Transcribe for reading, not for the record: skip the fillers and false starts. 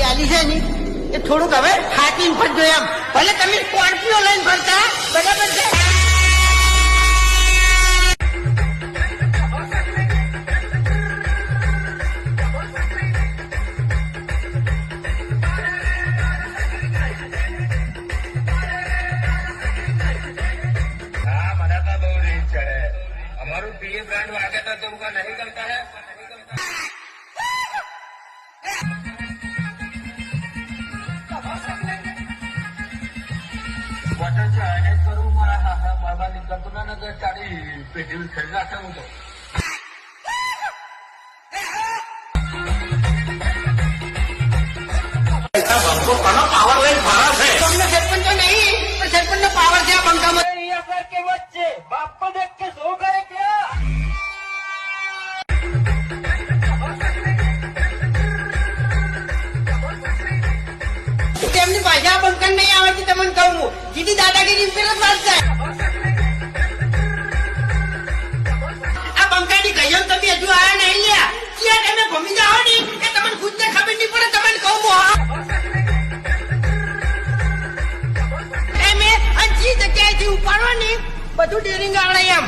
ચાલી છે ને એ થોડુંક હવે હાથીને ફરજો એમ. ભલે તમે સ્કોર્પિયો લઈને ફરતા બરાબર છે. हमारू पीए ब्रांड वागे तो तुमको नहीं करता है. वचन से अनेक करूँ मारा बाबा निकलतो ना नगर तारी पेटी खरीद रखा हूँ तो પાવર લઈને ફરા છે. તમને સરપંચ તો નહીં પણ સરપંચ નો પાવર છે આ બંકામાં. के बच्चे बाप को देख के सो गए क्या? તેમની ભાષા બંકન નહીં આવડતી તમને કહું હું. સીધી દાદાગીરી પેલા જ વાત થાય. આ બંકાની ગયો તમે હજુ આયા નહીં લ્યા. ક્યાં તમે ભમી જાઓ ને એ તમને ખુદને ખબર નહીં પડે તમને કહું હું. એ મેં હજી જગ્યાએથી ઉપાડો ને બધું ડેરિંગ આવડે એમ.